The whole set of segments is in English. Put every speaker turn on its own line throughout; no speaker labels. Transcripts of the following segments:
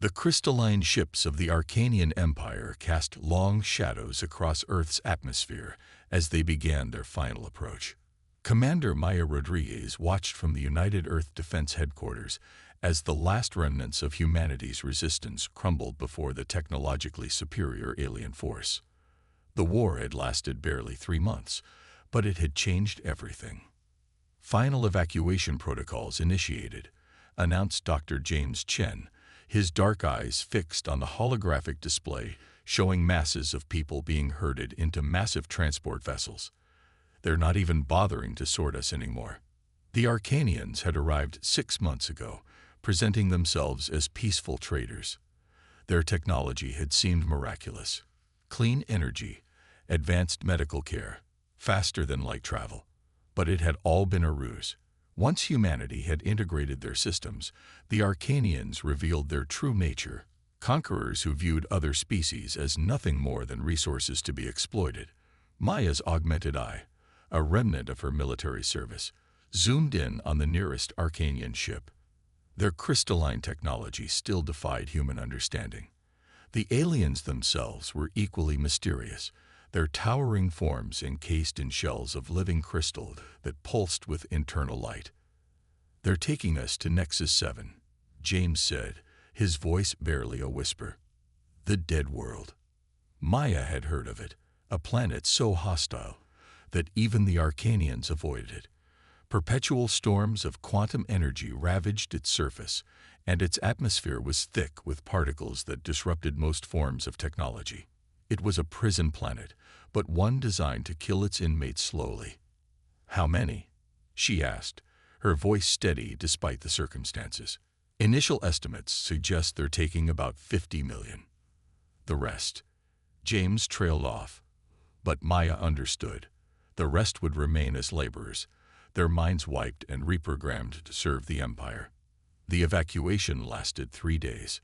The crystalline ships of the Arcanian Empire cast long shadows across Earth's atmosphere as they began their final approach. Commander Maya Rodriguez watched from the United Earth Defense Headquarters as the last remnants of humanity's resistance crumbled before the technologically superior alien force. The war had lasted barely 3 months, but it had changed everything. Final evacuation protocols initiated, announced Dr. James Chen, his dark eyes fixed on the holographic display showing masses of people being herded into massive transport vessels. They're not even bothering to sort us anymore. The Arcanians had arrived 6 months ago, presenting themselves as peaceful traders. Their technology had seemed miraculous. Clean energy, advanced medical care, faster than light travel. But it had all been a ruse. Once humanity had integrated their systems, the Arcanians revealed their true nature, conquerors who viewed other species as nothing more than resources to be exploited. Maya's augmented eye, a remnant of her military service, zoomed in on the nearest Arcanian ship. Their crystalline technology still defied human understanding. The aliens themselves were equally mysterious, their towering forms encased in shells of living crystal that pulsed with internal light. "They're taking us to Nexus 7, James said, his voice barely a whisper. "The dead world." Maya had heard of it, a planet so hostile that even the Arcanians avoided it. Perpetual storms of quantum energy ravaged its surface, and its atmosphere was thick with particles that disrupted most forms of technology. It was a prison planet, but one designed to kill its inmates slowly. "How many?" she asked, her voice steady despite the circumstances. "Initial estimates suggest they're taking about 50 million. The rest." James trailed off, but Maya understood. The rest would remain as laborers, their minds wiped and reprogrammed to serve the Empire. The evacuation lasted 3 days.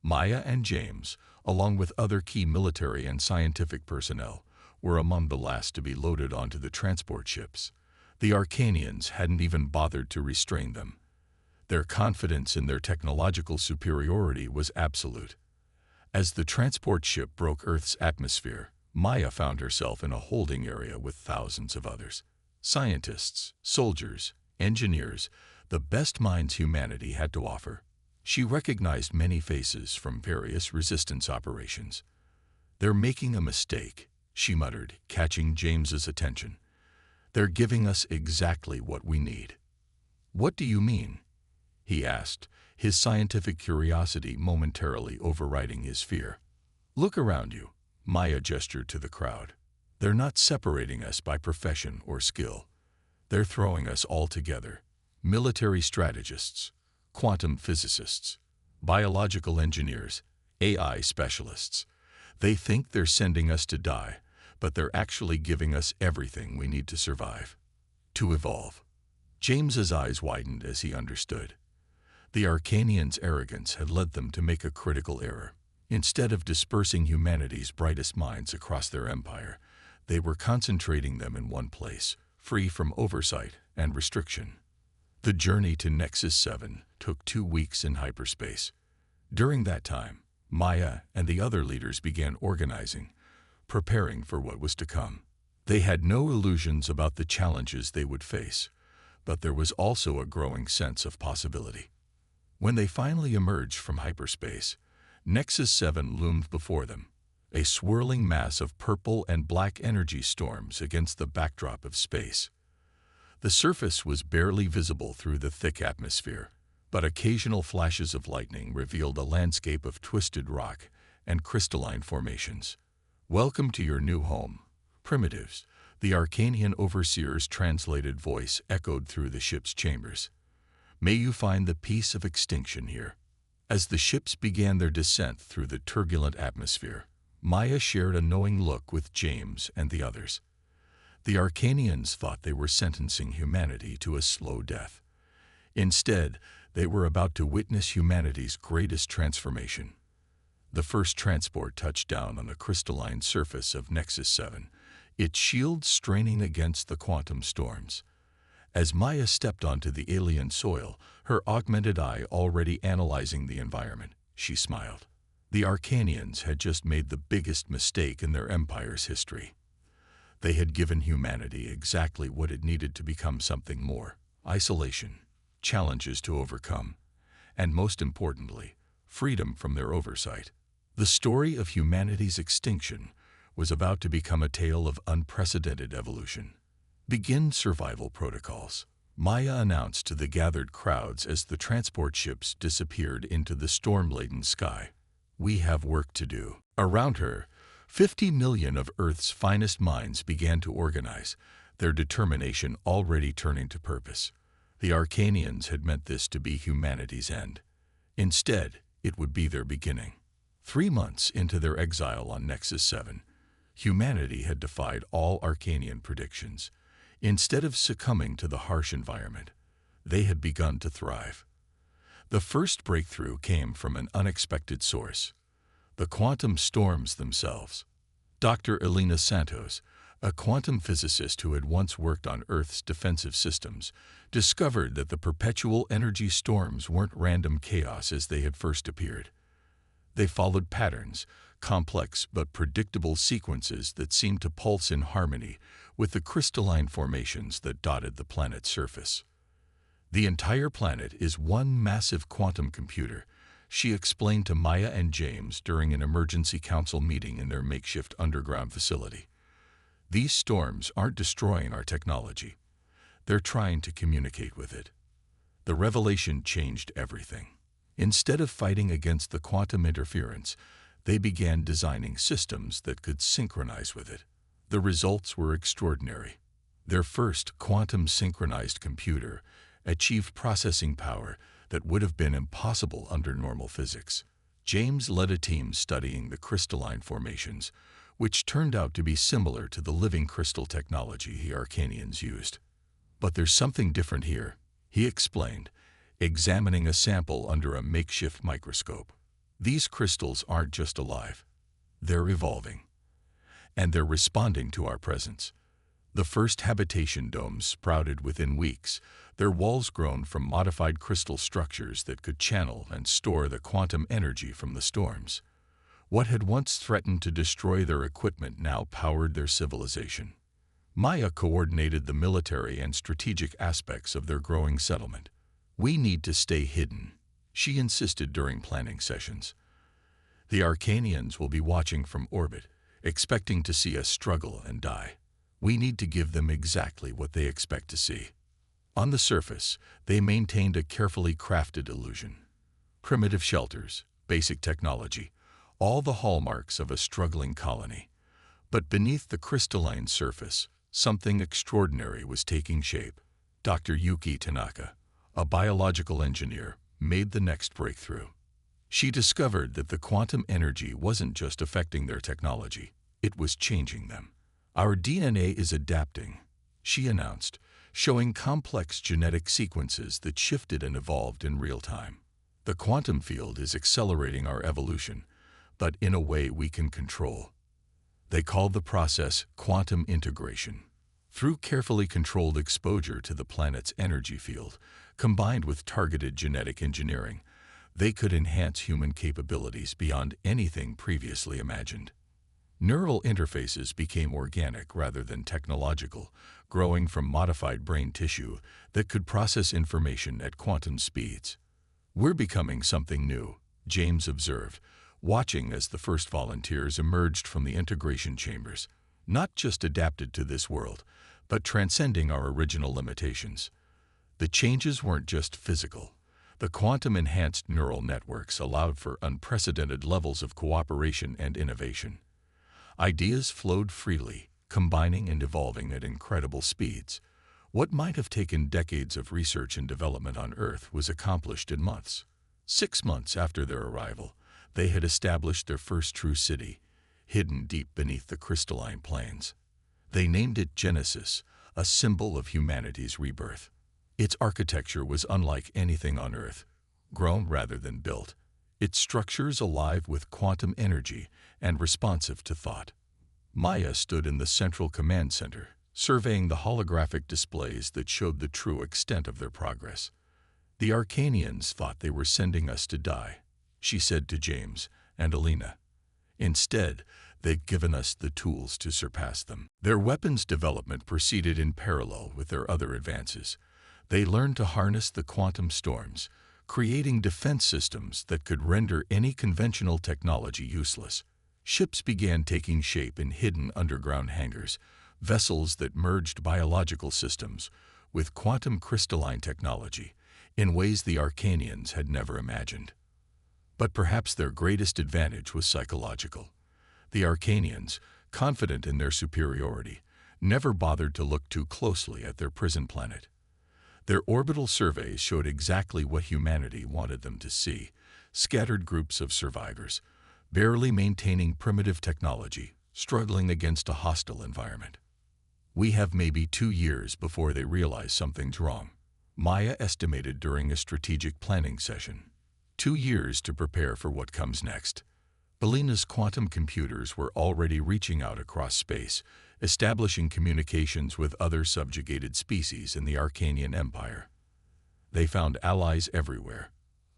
Maya and James, along with other key military and scientific personnel, were among the last to be loaded onto the transport ships. The Arcanians hadn't even bothered to restrain them. Their confidence in their technological superiority was absolute. As the transport ship broke Earth's atmosphere, Maya found herself in a holding area with thousands of others. Scientists, soldiers, engineers, the best minds humanity had to offer. She recognized many faces from various resistance operations. "They're making a mistake," she muttered, catching James's attention. "They're giving us exactly what we need." "What do you mean?" he asked, his scientific curiosity momentarily overriding his fear. "Look around you," Maya gestured to the crowd. "They're not separating us by profession or skill. They're throwing us all together. Military strategists, quantum physicists, biological engineers, AI specialists. They think they're sending us to die, but they're actually giving us everything we need to survive, to evolve." James's eyes widened as he understood. The Arcanians' arrogance had led them to make a critical error. Instead of dispersing humanity's brightest minds across their empire, they were concentrating them in one place, free from oversight and restriction. The journey to Nexus 7 took 2 weeks in hyperspace. During that time, Maya and the other leaders began organizing, preparing for what was to come. They had no illusions about the challenges they would face, but there was also a growing sense of possibility. When they finally emerged from hyperspace, Nexus 7 loomed before them, a swirling mass of purple and black energy storms against the backdrop of space. The surface was barely visible through the thick atmosphere, but occasional flashes of lightning revealed a landscape of twisted rock and crystalline formations. "Welcome to your new home, primitives," the Arcanian overseer's translated voice echoed through the ship's chambers. "May you find the peace of extinction here." As the ships began their descent through the turbulent atmosphere, Maya shared a knowing look with James and the others. The Arcanians thought they were sentencing humanity to a slow death. Instead, they were about to witness humanity's greatest transformation. The first transport touched down on the crystalline surface of Nexus 7, its shield straining against the quantum storms. As Maya stepped onto the alien soil, her augmented eye already analyzing the environment, she smiled. The Arcanians had just made the biggest mistake in their empire's history. They had given humanity exactly what it needed to become something more: isolation, challenges to overcome, and most importantly, freedom from their oversight. The story of humanity's extinction was about to become a tale of unprecedented evolution. "Begin survival protocols," Maya announced to the gathered crowds as the transport ships disappeared into the storm-laden sky. "We have work to do." Around her, 50 million of Earth's finest minds began to organize, their determination already turning to purpose. The Arcanians had meant this to be humanity's end. Instead, it would be their beginning. 3 months into their exile on Nexus 7, humanity had defied all Arcanian predictions. Instead of succumbing to the harsh environment, they had begun to thrive. The first breakthrough came from an unexpected source: the quantum storms themselves. Dr. Elena Santos, a quantum physicist who had once worked on Earth's defensive systems, discovered that the perpetual energy storms weren't random chaos as they had first appeared. They followed patterns, complex but predictable sequences that seemed to pulse in harmony with the crystalline formations that dotted the planet's surface. "The entire planet is one massive quantum computer," she explained to Maya and James during an emergency council meeting in their makeshift underground facility. "These storms aren't destroying our technology. They're trying to communicate with it." The revelation changed everything. Instead of fighting against the quantum interference, they began designing systems that could synchronize with it. The results were extraordinary. Their first quantum-synchronized computer achieved processing power that would have been impossible under normal physics. James led a team studying the crystalline formations, which turned out to be similar to the living crystal technology the Arcanians used. "But there's something different here," he explained, examining a sample under a makeshift microscope. "These crystals aren't just alive. They're evolving. And they're responding to our presence." The first habitation domes sprouted within weeks, their walls grown from modified crystal structures that could channel and store the quantum energy from the storms. What had once threatened to destroy their equipment now powered their civilization. Maya coordinated the military and strategic aspects of their growing settlement. "We need to stay hidden," she insisted during planning sessions. "The Arcanians will be watching from orbit, expecting to see us struggle and die. We need to give them exactly what they expect to see." On the surface, they maintained a carefully crafted illusion. Primitive shelters, basic technology, all the hallmarks of a struggling colony. But beneath the crystalline surface, something extraordinary was taking shape. Dr. Yuki Tanaka, a biological engineer, made the next breakthrough. She discovered that the quantum energy wasn't just affecting their technology, it was changing them. "Our DNA is adapting," she announced, showing complex genetic sequences that shifted and evolved in real time. "The quantum field is accelerating our evolution, but in a way we can control." They called the process quantum integration. Through carefully controlled exposure to the planet's energy field, combined with targeted genetic engineering, they could enhance human capabilities beyond anything previously imagined. Neural interfaces became organic rather than technological, growing from modified brain tissue that could process information at quantum speeds. "We're becoming something new," James observed, watching as the first volunteers emerged from the integration chambers, "not just adapted to this world, but transcending our original limitations." The changes weren't just physical. The quantum-enhanced neural networks allowed for unprecedented levels of cooperation and innovation. Ideas flowed freely, combining and evolving at incredible speeds. What might have taken decades of research and development on Earth was accomplished in months. 6 months after their arrival, they had established their first true city, hidden deep beneath the crystalline plains. They named it Genesis, a symbol of humanity's rebirth. Its architecture was unlike anything on Earth, grown rather than built, its structures alive with quantum energy and responsive to thought. Maya stood in the central command center, surveying the holographic displays that showed the true extent of their progress. "The Arcanians thought they were sending us to die," she said to James and Alina. Instead, they've given us the tools to surpass them. Their weapons development proceeded in parallel with their other advances. They learned to harness the quantum storms, creating defense systems that could render any conventional technology useless. Ships began taking shape in hidden underground hangars, vessels that merged biological systems with quantum crystalline technology in ways the Arcanians had never imagined. But perhaps their greatest advantage was psychological. The Arcanians, confident in their superiority, never bothered to look too closely at their prison planet. Their orbital surveys showed exactly what humanity wanted them to see: scattered groups of survivors, barely maintaining primitive technology, struggling against a hostile environment. We have maybe 2 years before they realize something's wrong, Maya estimated during a strategic planning session. 2 years to prepare for what comes next. Alina's quantum computers were already reaching out across space, establishing communications with other subjugated species in the Arcanian Empire. They found allies everywhere,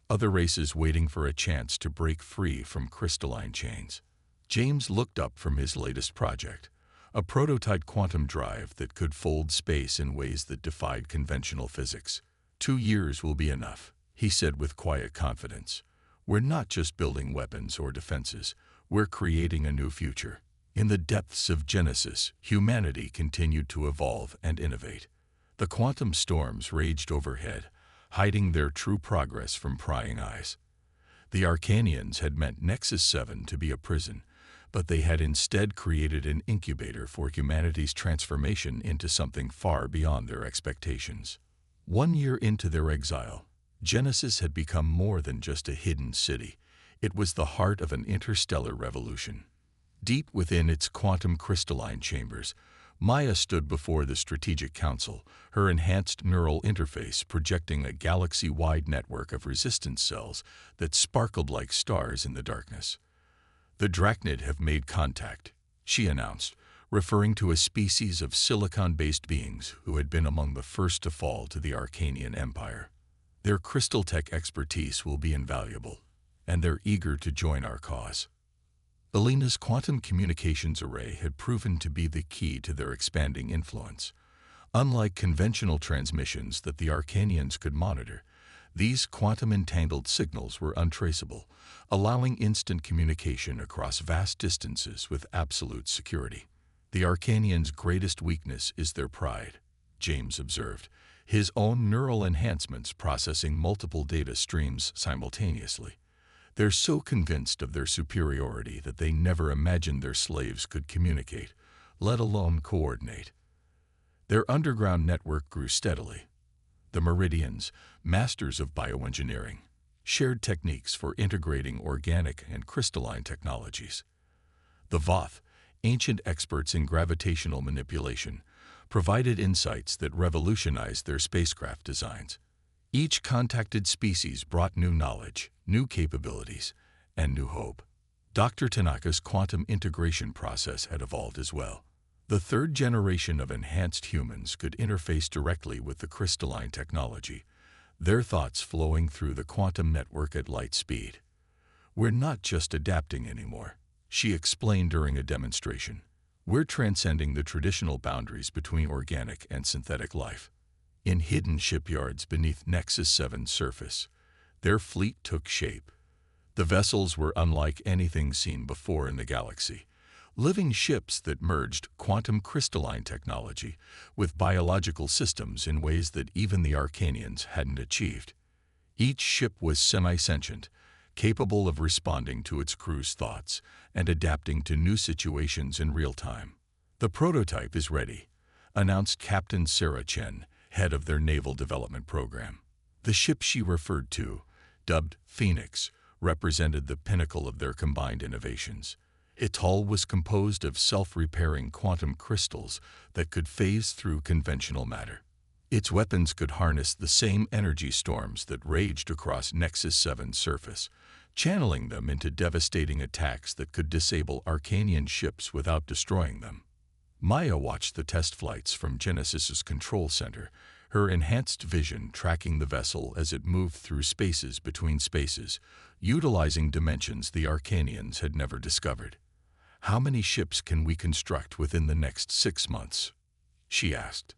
other races waiting for a chance to break free from crystalline chains. James looked up from his latest project, a prototype quantum drive that could fold space in ways that defied conventional physics. 2 years will be enough, he said with quiet confidence. We're not just building weapons or defenses, we're creating a new future. In the depths of Genesis, humanity continued to evolve and innovate. The quantum storms raged overhead, hiding their true progress from prying eyes. The Arcanians had meant Nexus 7 to be a prison, but they had instead created an incubator for humanity's transformation into something far beyond their expectations. 1 year into their exile, Genesis had become more than just a hidden city. It was the heart of an interstellar revolution. Deep within its quantum crystalline chambers, Maya stood before the Strategic Council, her enhanced neural interface projecting a galaxy-wide network of resistance cells that sparkled like stars in the darkness. The Drachnid have made contact, she announced, referring to a species of silicon-based beings who had been among the first to fall to the Arcanian Empire. Their crystal tech expertise will be invaluable, and they're eager to join our cause. Alina's quantum communications array had proven to be the key to their expanding influence. Unlike conventional transmissions that the Arcanians could monitor, these quantum-entangled signals were untraceable, allowing instant communication across vast distances with absolute security. The Arcanians' greatest weakness is their pride, James observed, his own neural enhancements processing multiple data streams simultaneously. They're so convinced of their superiority that they never imagined their slaves could communicate, let alone coordinate. Their underground network grew steadily. The Meridians, masters of bioengineering, shared techniques for integrating organic and crystalline technologies. The Voth, ancient experts in gravitational manipulation, provided insights that revolutionized their spacecraft designs. Each contacted species brought new knowledge, new capabilities, and new hope. Dr. Tanaka's quantum integration process had evolved as well. The third generation of enhanced humans could interface directly with the crystalline technology, their thoughts flowing through the quantum network at light speed. We're not just adapting anymore, she explained during a demonstration. We're transcending the traditional boundaries between organic and synthetic life. In hidden shipyards beneath Nexus 7's surface, their fleet took shape. The vessels were unlike anything seen before in the galaxy, living ships that merged quantum crystalline technology with biological systems in ways that even the Arcanians hadn't achieved. Each ship was semi-sentient, capable of responding to its crew's thoughts and adapting to new situations in real time. The prototype is ready, announced Captain Sarah Chen, head of their naval development program. The ship she referred to, dubbed Phoenix, represented the pinnacle of their combined innovations. Its hull was composed of self-repairing quantum crystals that could phase through conventional matter. Its weapons could harness the same energy storms that raged across Nexus 7's surface, channeling them into devastating attacks that could disable Arcanian ships without destroying them. Maya watched the test flights from Genesis's control center, her enhanced vision tracking the vessel as it moved through spaces between spaces, utilizing dimensions the Arcanians had never discovered. "How many ships can we construct within the next 6 months?" she asked.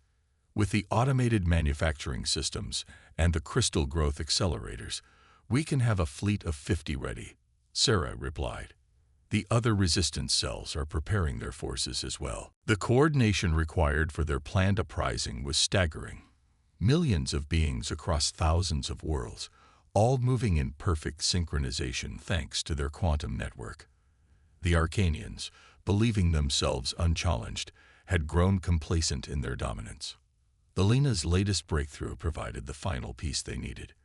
"With the automated manufacturing systems and the crystal growth accelerators, we can have a fleet of 50 ready," Sarah replied. "The other resistance cells are preparing their forces as well." The coordination required for their planned uprising was staggering. Millions of beings across thousands of worlds, all moving in perfect synchronization thanks to their quantum network. The Arcanians, believing themselves unchallenged, had grown complacent in their dominance. Alina's latest breakthrough provided the final piece they needed.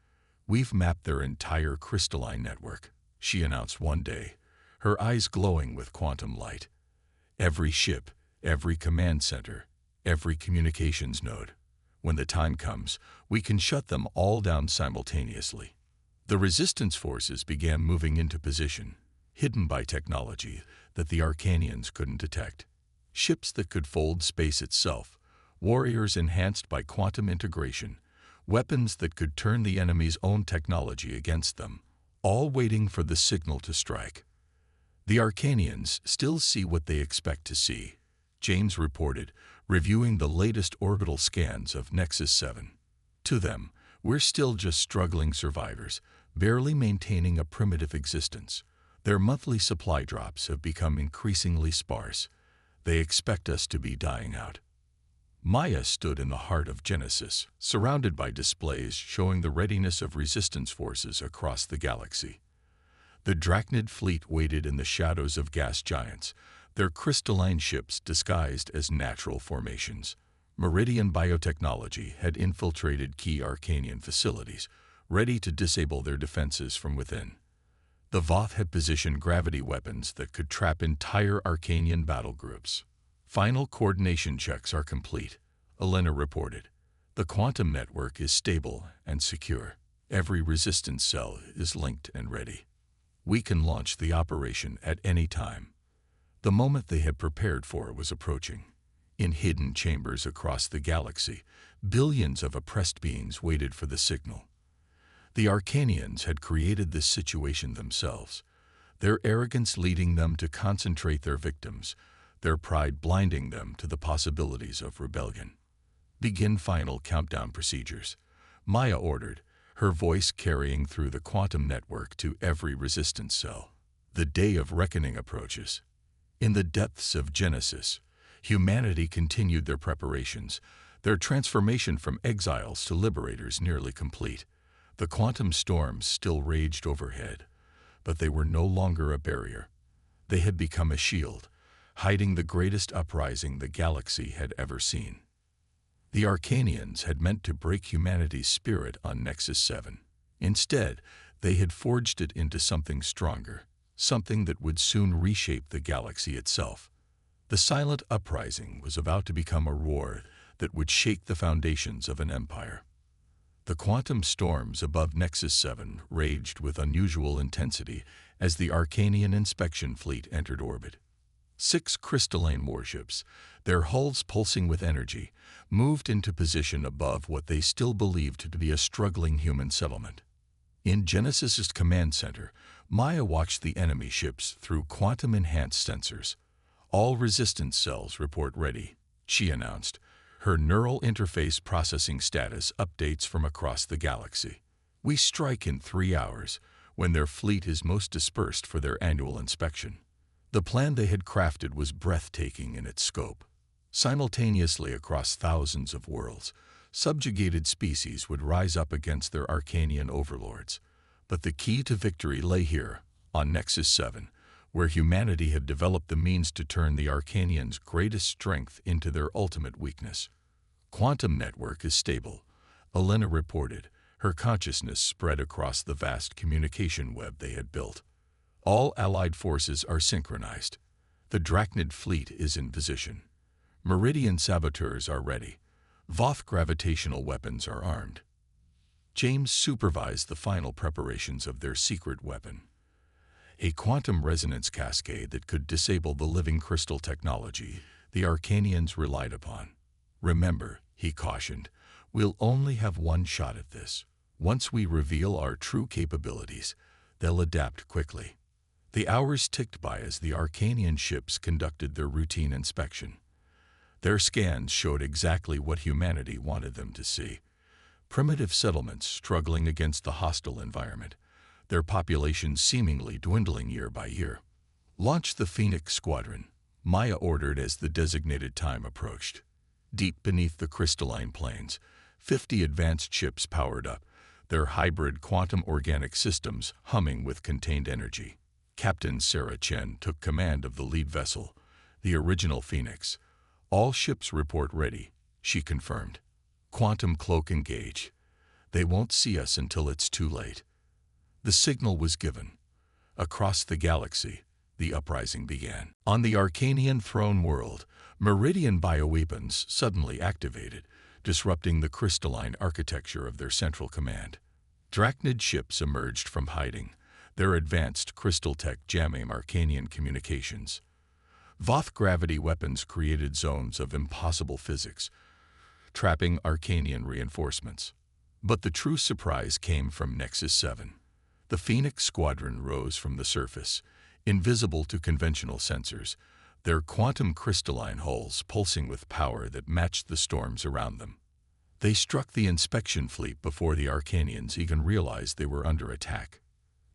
"We've mapped their entire crystalline network," she announced one day, her eyes glowing with quantum light. "Every ship, every command center, every communications node. When the time comes, we can shut them all down simultaneously." The resistance forces began moving into position, hidden by technology that the Arcanians couldn't detect. Ships that could fold space itself, warriors enhanced by quantum integration, weapons that could turn the enemy's own technology against them, all waiting for the signal to strike. "The Arcanians still see what they expect to see," James reported, reviewing the latest orbital scans of Nexus 7. "To them, we're still just struggling survivors, barely maintaining a primitive existence. Their monthly supply drops have become increasingly sparse. They expect us to be dying out." Maya stood in the heart of Genesis, surrounded by displays showing the readiness of resistance forces across the galaxy. The Drachnid fleet waited in the shadows of gas giants, their crystalline ships disguised as natural formations. Meridian biotechnology had infiltrated key Arcanian facilities, ready to disable their defenses from within. The Voth had positioned gravity weapons that could trap entire Arcanian battle groups. "Final coordination checks are complete," Elena reported. "The quantum network is stable and secure. Every resistance cell is linked and ready. We can launch the operation at any time." The moment they had prepared for was approaching. In hidden chambers across the galaxy, billions of oppressed beings waited for the signal. The Arcanians had created this situation themselves, their arrogance leading them to concentrate their victims, their pride blinding them to the possibilities of rebellion. "Begin final countdown procedures," Maya ordered, her voice carrying through the quantum network to every resistance cell. The day of reckoning approaches. In the depths of Genesis, humanity continued their preparations, their transformation from exiles to liberators nearly complete. The quantum storms still raged overhead, but they were no longer a barrier. They had become a shield, hiding the greatest uprising the galaxy had ever seen. The Arcanians had meant to break humanity's spirit on Nexus 7. Instead, they had forged it into something stronger, something that would soon reshape the galaxy itself. The silent uprising was about to become a roar that would shake the foundations of an empire. The quantum storms above Nexus 7 raged with unusual intensity as the Arcanian inspection fleet entered orbit. 6 crystalline warships, their hulls pulsing with energy, moved into position above what they still believed to be a struggling human settlement. In Genesis's command center, Maya watched the enemy ships through quantum-enhanced sensors. "All resistance cells report ready," she announced, her neural interface processing status updates from across the galaxy. "We strike in 3 hours, when their fleet is most dispersed for their annual inspection." The plan they had crafted was breathtaking in its scope. Simultaneously across thousands of worlds, subjugated species would rise up against their Arcanian overlords. But the key to victory lay here, on Nexus 7, where humanity had developed the means to turn the Arcanians' greatest strength into their ultimate weakness. "Quantum network is stable," Elena reported, her consciousness spread across the vast communication web they had built. "All allied forces are synchronized. The Drachnid fleet is in position. Meridian saboteurs are ready. Voth gravitational weapons are armed." James supervised the final preparations of their secret weapon, a quantum resonance cascade that could disable the living crystal technology the Arcanians relied upon. "Remember," he cautioned, We'll only have one shot at this. Once we reveal our true capabilities, they'll adapt quickly. The hours ticked by as the Arcanian ships conducted their routine inspection. Their scans showed exactly what humanity wanted them to see. Primitive settlements struggling against the hostile environment, their populations seemingly dwindling year by year. "Launch the Phoenix Squadron," Maya ordered as the designated time approached. Deep beneath the crystalline plains, 50 advanced ships powered up, their hybrid quantum organic systems humming with contained energy. Captain Sarah Chen took command of the lead vessel, the original Phoenix. "All ships report ready," she confirmed. "Quantum cloak engage. They won't see us until it's too late." The signal was given. Across the galaxy, the uprising began. On the Arcanian throne world, Meridian bioweapons suddenly activated, disrupting the crystalline architecture of their central command. Drachnid ships emerged from hiding, their advanced crystal tech jamming Arcanian communications. Voth gravity weapons created zones of impossible physics, trapping Arcanian reinforcements. But the true surprise came from Nexus 7. The Phoenix Squadron rose from the surface, invisible to conventional sensors, their quantum crystalline hulls pulsing with power that matched the storms around them. They struck the inspection fleet before the Arcanians even realized they were under attack.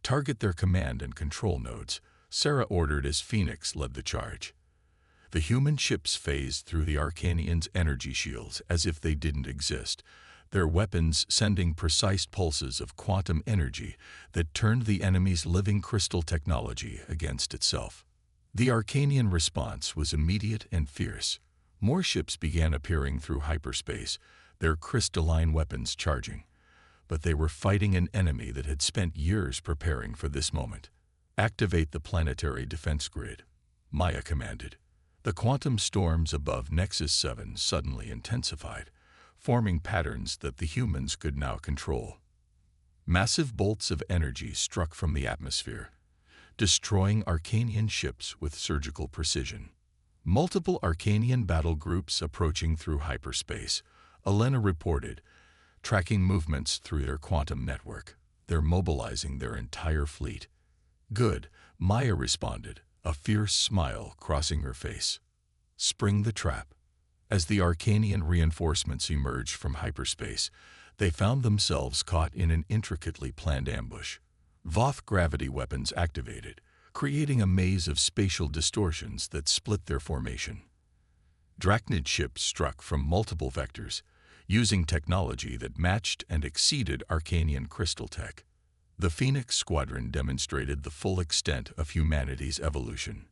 "Target their command and control nodes," Sarah ordered as Phoenix led the charge. The human ships phased through the Arcanians' energy shields as if they didn't exist, their weapons sending precise pulses of quantum energy that turned the enemy's living crystal technology against itself. The Arcanian response was immediate and fierce. More ships began appearing through hyperspace, their crystalline weapons charging. But they were fighting an enemy that had spent years preparing for this moment. "Activate the planetary defense grid," Maya commanded. The quantum storms above Nexus 7 suddenly intensified, forming patterns that the humans could now control. Massive bolts of energy struck from the atmosphere, destroying Arcanian ships with surgical precision. Multiple Arcanian battle groups approaching through hyperspace, Elena reported, tracking movements through their quantum network. "They're mobilizing their entire fleet." "Good," Maya responded, a fierce smile crossing her face. "Spring the trap." As the Arcanian reinforcements emerged from hyperspace, they found themselves caught in an intricately planned ambush. Voth gravity weapons activated, creating a maze of spatial distortions that split their formation. Drachnid ships struck from multiple vectors, using technology that matched and exceeded Arcanian crystal tech. The Phoenix Squadron demonstrated the full extent of humanity's evolution.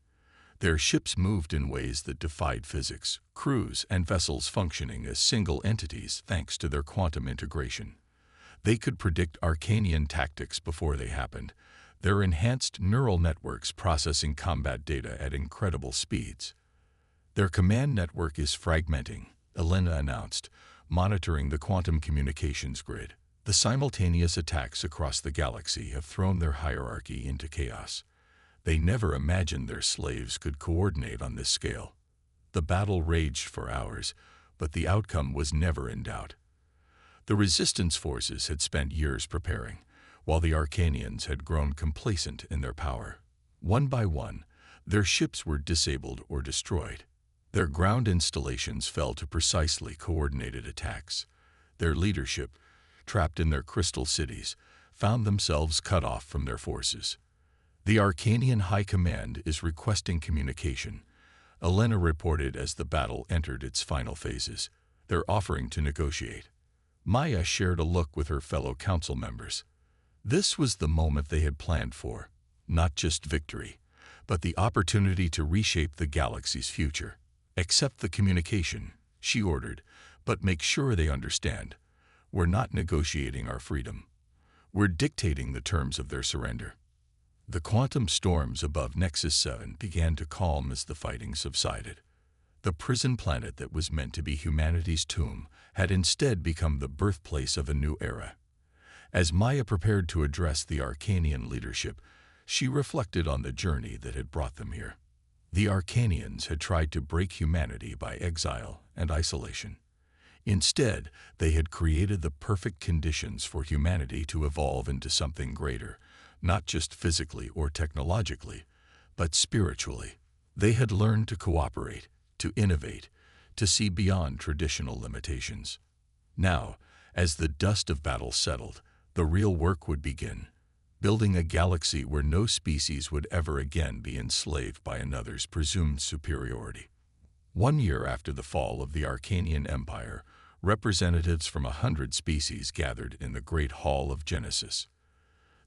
Their ships moved in ways that defied physics, crews and vessels functioning as single entities thanks to their quantum integration. They could predict Arcanian tactics before they happened, their enhanced neural networks processing combat data at incredible speeds. "Their command network is fragmenting," Elena announced, monitoring the quantum communications grid. "The simultaneous attacks across the galaxy have thrown their hierarchy into chaos. They never imagined their slaves could coordinate on this scale." The battle raged for hours, but the outcome was never in doubt. The resistance forces had spent years preparing, while the Arcanians had grown complacent in their power. One by one, their ships were disabled or destroyed. Their ground installations fell to precisely coordinated attacks. Their leadership, trapped in their crystal cities, found themselves cut off from their forces. "The Arcanian High Command is requesting communication," Elena reported as the battle entered its final phases. "They're offering to negotiate." Maya shared a look with her fellow council members. This was the moment they had planned for, not just victory, but the opportunity to reshape the galaxy's future. "Accept the communication," she ordered, "but make sure they understand. We're not negotiating our freedom. We're dictating the terms of their surrender." The quantum storms above Nexus 7 began to calm as the fighting subsided. The prison planet that was meant to be humanity's tomb had instead become the birthplace of a new era. As Maya prepared to address the Arcanian leadership, she reflected on the journey that had brought them here. The Arcanians had tried to break humanity by exile and isolation. Instead, they had created the perfect conditions for humanity to evolve into something greater, not just physically or technologically, but spiritually. They had learned to cooperate, to innovate, to see beyond traditional limitations. Now, as the dust of battle settled, the real work would begin, building a galaxy where no species would ever again be enslaved by another's presumed superiority. 1 year after the fall of the Arcanian Empire, representatives from 100 species gathered in the Great Hall of Genesis.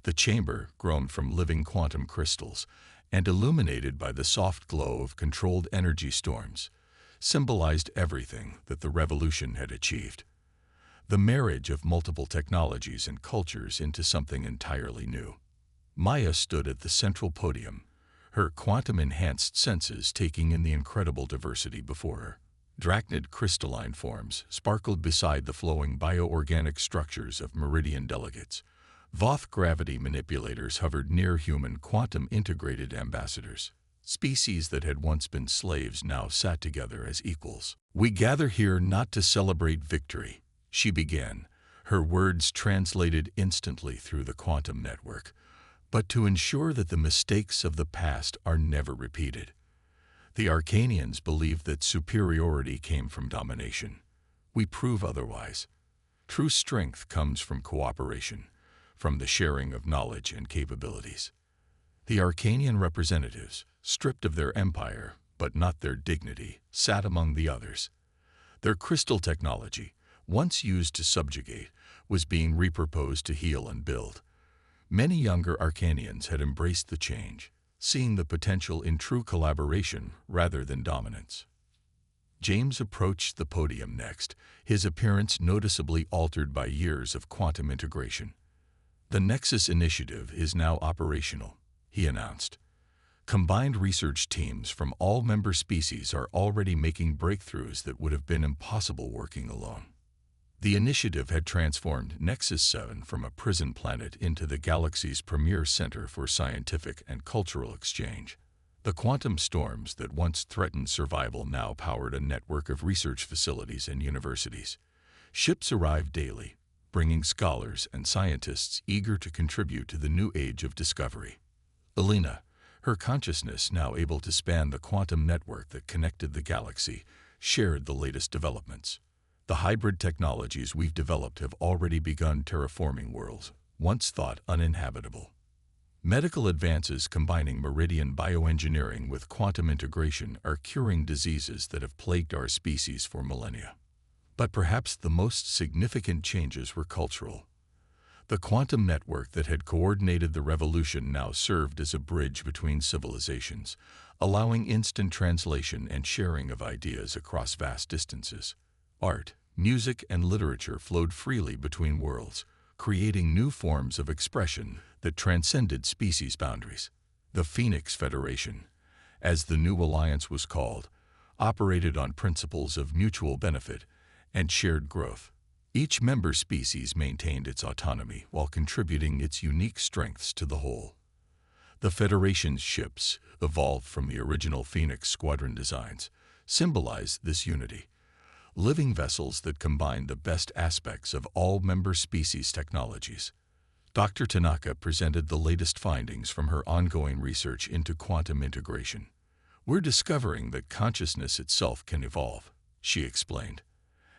The chamber, grown from living quantum crystals and illuminated by the soft glow of controlled energy storms, symbolized everything that the revolution had achieved. The marriage of multiple technologies and cultures into something entirely new. Maya stood at the central podium, her quantum-enhanced senses taking in the incredible diversity before her. Drachnid crystalline forms sparkled beside the flowing bioorganic structures of Meridian delegates. Voth gravity manipulators hovered near human quantum-integrated ambassadors. Species that had once been slaves now sat together as equals. "We gather here not to celebrate victory," she began, her words translated instantly through the quantum network, "but to ensure that the mistakes of the past are never repeated." The Arcanians believed that superiority came from domination. We prove otherwise. True strength comes from cooperation, from the sharing of knowledge and capabilities. The Arcanian representatives, stripped of their empire, but not their dignity, sat among the others. Their crystal technology, once used to subjugate, was being repurposed to heal and build. Many younger Arcanians had embraced the change, seeing the potential in true collaboration rather than dominance. James approached the podium next, his appearance noticeably altered by years of quantum integration. "The Nexus Initiative is now operational," he announced. "Combined research teams from all member species are already making breakthroughs that would have been impossible working alone." The initiative had transformed Nexus 7 from a prison planet into the galaxy's premier center for scientific and cultural exchange. The quantum storms that once threatened survival now powered a network of research facilities and universities. Ships arrived daily, bringing scholars and scientists eager to contribute to the new age of discovery. Elena, her consciousness now able to span the quantum network that connected the galaxy, shared the latest developments. "The hybrid technologies we've developed have already begun terraforming worlds, once thought uninhabitable. Medical advances combining Meridian bioengineering with quantum integration are curing diseases that have plagued our species for millennia." But perhaps the most significant changes were cultural. The quantum network that had coordinated the revolution now served as a bridge between civilizations, allowing instant translation and sharing of ideas across vast distances. Art, music, and literature flowed freely between worlds, creating new forms of expression that transcended species boundaries. The Phoenix Federation, as the new alliance was called, operated on principles of mutual benefit and shared growth. Each member species maintained its autonomy while contributing its unique strengths to the whole. The Federation's ships, evolved from the original Phoenix Squadron designs, symbolized this unity. Living vessels that combined the best aspects of all member species' technologies. Dr. Tanaka presented the latest findings from her ongoing research into quantum integration. "We're discovering that consciousness itself can evolve," she explained.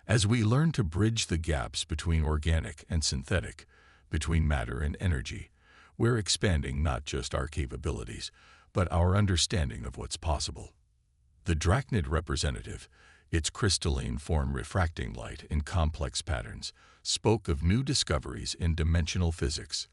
"As we learn to bridge the gaps between organic and synthetic, between matter and energy, we're expanding not just our capabilities, but our understanding of what's possible." The Drachnid representative, its crystalline form refracting light in complex patterns, spoke of new discoveries in dimensional physics.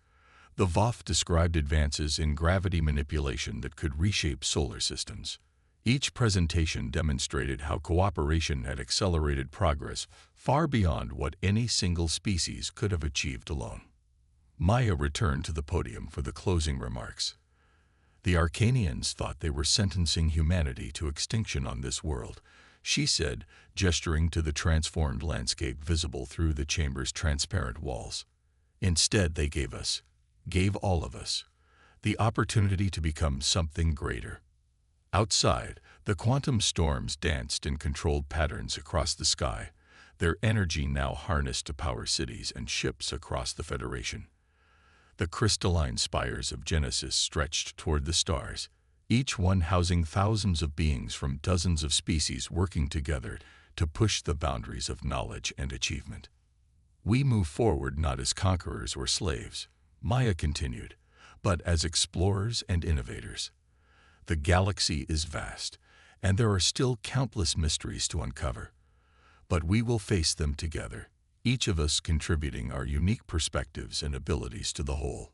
The Voth described advances in gravity manipulation that could reshape solar systems. Each presentation demonstrated how cooperation had accelerated progress far beyond what any single species could have achieved alone. Maya returned to the podium for the closing remarks. "The Arcanians thought they were sentencing humanity to extinction on this world," she said, gesturing to the transformed landscape visible through the chamber's transparent walls. "Instead, they gave all of us, the opportunity to become something greater." Outside, the quantum storms danced in controlled patterns across the sky, their energy now harnessed to power cities and ships across the Federation. The crystalline spires of Genesis stretched toward the stars, each one housing thousands of beings from dozens of species working together to push the boundaries of knowledge and achievement. We move forward not as conquerors or slaves, Maya continued, but as explorers and innovators. The galaxy is vast, and there are still countless mysteries to uncover. But we will face them together, each of us contributing our unique perspectives and abilities to the whole.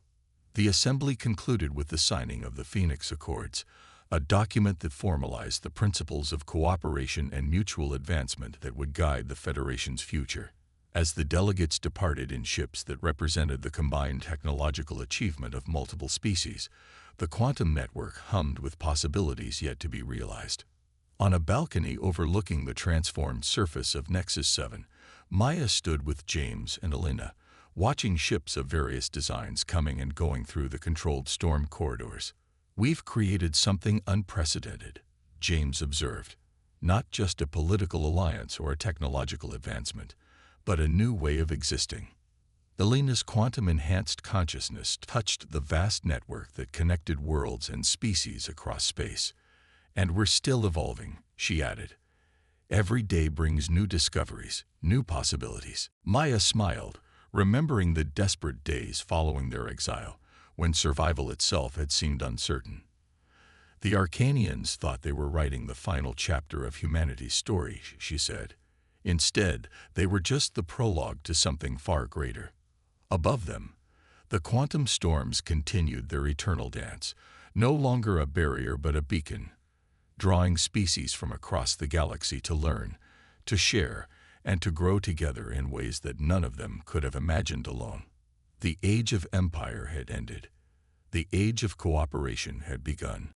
The assembly concluded with the signing of the Phoenix Accords, a document that formalized the principles of cooperation and mutual advancement that would guide the Federation's future. As the delegates departed in ships that represented the combined technological achievement of multiple species, the quantum network hummed with possibilities yet to be realized. On a balcony overlooking the transformed surface of Nexus 7, Maya stood with James and Elena, watching ships of various designs coming and going through the controlled storm corridors. "We've created something unprecedented," James observed. "Not just a political alliance or a technological advancement, but a new way of existing." Elena's quantum-enhanced consciousness touched the vast network that connected worlds and species across space. "And we're still evolving," she added. "Every day brings new discoveries, new possibilities." Maya smiled, remembering the desperate days following their exile, when survival itself had seemed uncertain. "The Arcanians thought they were writing the final chapter of humanity's story," she said. "Instead, they were just the prologue to something far greater." Above them, the quantum storms continued their eternal dance, no longer a barrier but a beacon, drawing species from across the galaxy to learn, to share, and to grow together in ways that none of them could have imagined alone. The age of empire had ended. The age of cooperation had begun.